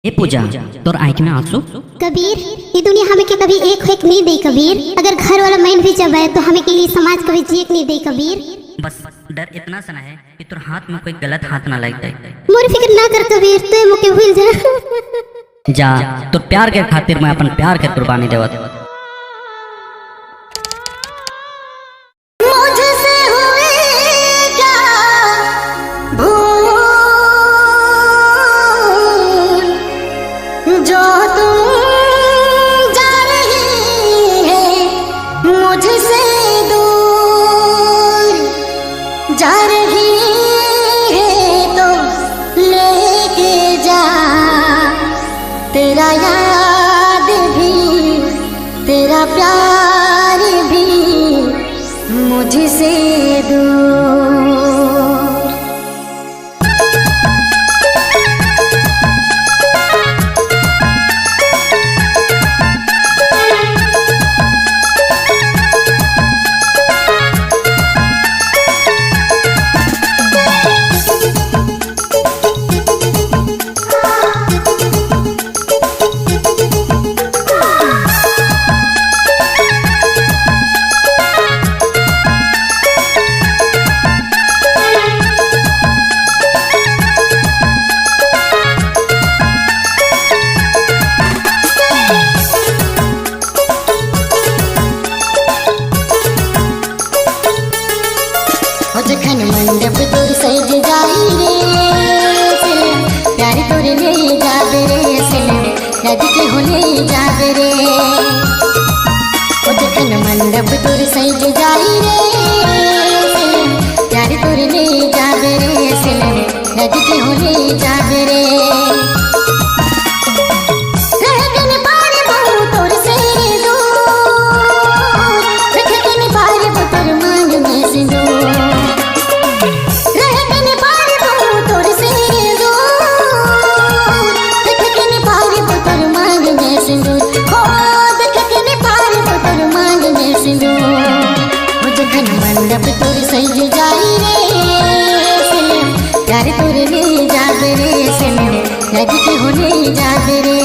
ए पूजा, तोर आँख में आंसू? कबीर, ये दुनिया हमें के कभी एक होक नहीं दे कबीर। अगर घर वाला माइंड भी जब है तो हमें के ये समाज कभी जीत नहीं दे कबीर। बस डर इतना सा है कि तोर हाथ में कोई गलत हाथ ना लग जाए। मोर फिक्र ना कर कबीर, तू मुके भूल जा। जा, तो प्यार के खातिर मैं अपन प्यार के कुर्बानी देवत। जो तुम जा रही है मुझसे दूर, जा रही है तो लेके जा तेरा याद भी, तेरा प्यार भी मुझसे दूर। जखन मंडप तोर सज जाई रे, प्यार तोर ले जाबे रे, नदी के होले जाबे रे। जखन मंडप तोर सज जाई रे, प्यार तोर ले जाबे रे, नदी के होले जाबे रे। मंडप तोर सज जाई रे, प्यार तोर ले जाबे रे, नदी के होले जाबे रे।